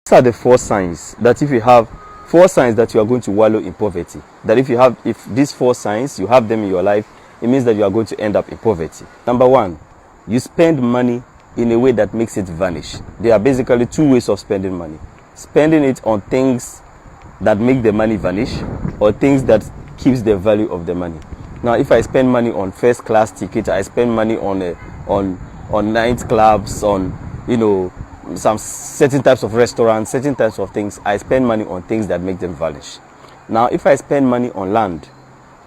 These are the 4 signs that if you have 4 signs that you are going to wallow in poverty. That if these 4 signs, you have them in your life, it means that you are going to end up in poverty. Number 1, you spend money in a way that makes it vanish. There are basically 2 ways of spending money. Spending it on things that make the money vanish, or things that keeps the value of the money. Now, if I spend money on first class ticket, I spend money on night clubs, on some certain types of restaurants, certain types of things. I spend money on things that make them vanish. Now, if I spend money on land,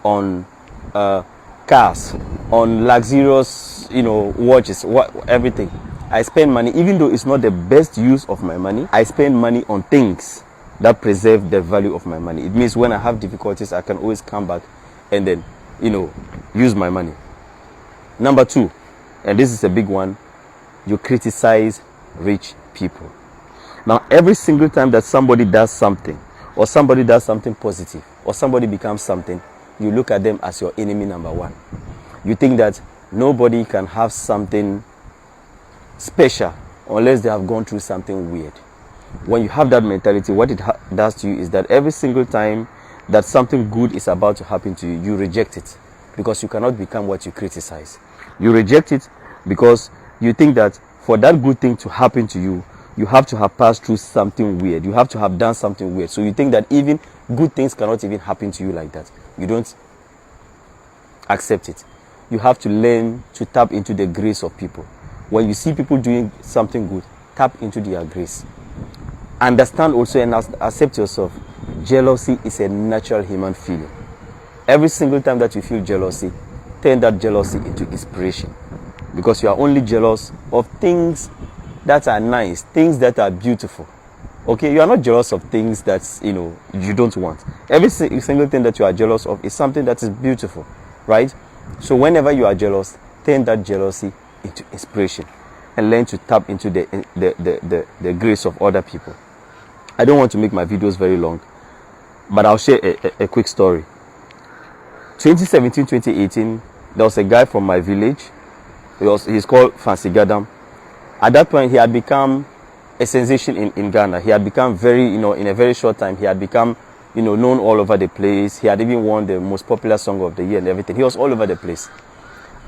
on cars, on luxurious, watches, everything, I spend money, even though it's not the best use of my money, I spend money on things that preserve the value of my money. It means when I have difficulties, I can always come back and then, use my money. Number 2, and this is a big one, you criticize rich people. Now, every single time that somebody does something, or somebody does something positive, or somebody becomes something, you look at them as your enemy number 1. You think that nobody can have something special unless they have gone through something weird. When you have that mentality, what it does to you is that every single time that something good is about to happen to you, you reject it, because you cannot become what you criticize. You reject it because you think that for that good thing to happen to you, you have to have passed through something weird. You have to have done something weird. So you think that even good things cannot even happen to you like that. You don't accept it. You have to learn to tap into the grace of people. When you see people doing something good, tap into their grace. Understand also and accept yourself. Jealousy is a natural human feeling. Every single time that you feel jealousy, turn that jealousy into inspiration. Because you are only jealous of things that are nice, things that are beautiful. Okay, you are not jealous of things that you don't want. Every single thing that you are jealous of is something that is beautiful, right? So whenever you are jealous, turn that jealousy into inspiration and learn to tap into the grace of other people. I don't want to make my videos very long, but I'll share a quick story. 2017, 2018, there was a guy from my village. He's called Fancy Gadam. At that point, he had become a sensation in Ghana. He had become very, in a very short time, he had become, known all over the place. He had even won the most popular song of the year and everything. He was all over the place.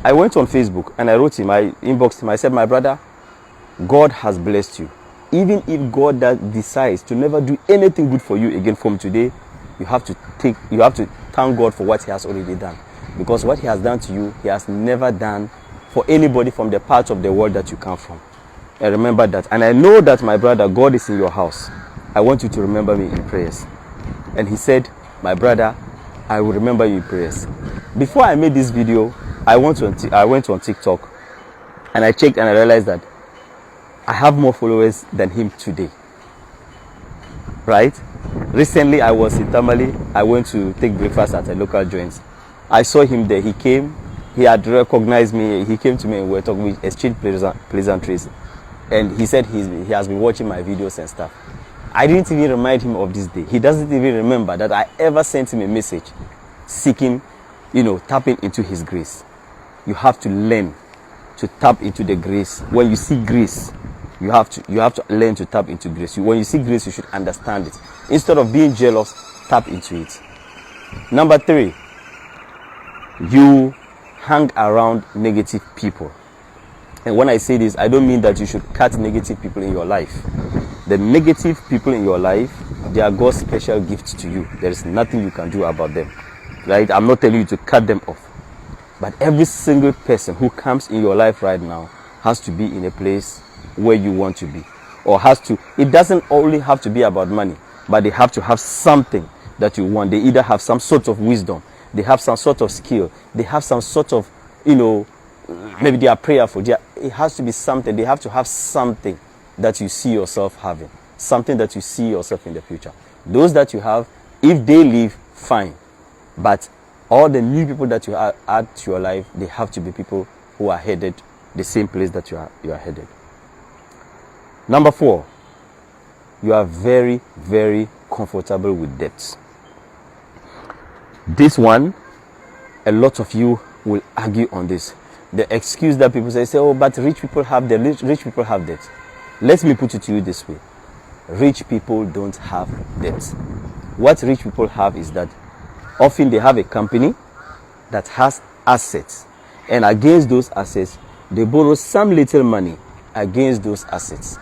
I went on Facebook and I wrote him, I inboxed him. I said, my brother, God has blessed you. Even if God decides to never do anything good for you again from today, you have to thank God for what he has already done. Because what he has done to you, he has never done for anybody from the part of the world that you come from. And remember that. And I know that, my brother, God is in your house. I want you to remember me in prayers. And he said, my brother, I will remember you in prayers. Before I made this video, I went on TikTok and I checked and I realized that I have more followers than him today. Right? Recently, I was in Tamale. I went to take breakfast at a local joint. I saw him there. He came. He had recognized me. He came to me and we were talking. We exchanged pleasantries. And he said he has been watching my videos and stuff. I didn't even remind him of this day. He doesn't even remember that I ever sent him a message seeking, tapping into his grace. You have to learn to tap into the grace. When you see grace, you have to learn to tap into grace. When you see grace, you should understand it. Instead of being jealous, tap into it. Number 3, you hang around negative people. And when I say this, I don't mean that you should cut negative people in your life. The negative people in your life, they are God's special gift to you. There is nothing you can do about them. Right? I'm not telling you to cut them off. But every single person who comes in your life right now has to be in a place where you want to be. Or it doesn't only have to be about money, but they have to have something that you want. They either have some sort of wisdom, they have some sort of skill, they have some sort of, maybe they are prayerful. It has to be something. They have to have something that you see yourself having. Something that you see yourself in the future. Those that you have, if they leave, fine. But all the new people that you add to your life, they have to be people who are headed the same place that you are headed. Number 4, you are very, very comfortable with debts. This one, a lot of you will argue on this. The excuse that people say, oh, but rich people have debt. Let me put it to you this way. rich people don't have debt. What rich people have is that often they have a company that has assets, and against those assets, they borrow some little money against those assets.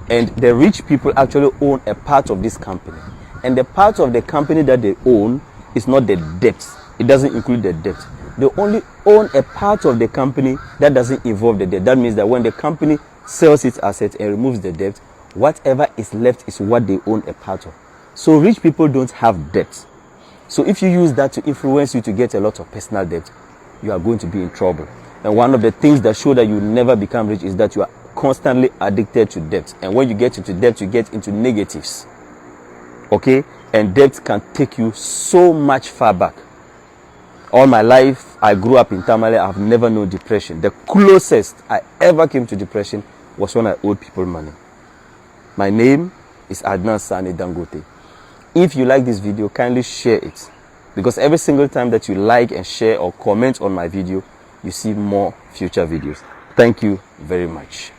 And the rich people actually own a part of this company. And the part of the company that they own is not the debt. It doesn't include the debt. They only own a part of the company that doesn't involve the debt. That means that when the company sells its assets and removes the debt, whatever is left is what they own a part of. So rich people don't have debt. So if you use that to influence you to get a lot of personal debt, you are going to be in trouble. And one of the things that show that you never become rich is that you are constantly addicted to debt. And when you get into debt, you get into negatives. Okay? And debt can take you so much far back. All my life, I grew up in Tamale. I've never known depression. The closest I ever came to depression was when I owed people money. My name is Adnan Sani Dangote. If you like this video, kindly share it. Because every single time that you like and share or comment on my video, you see more future videos. Thank you very much.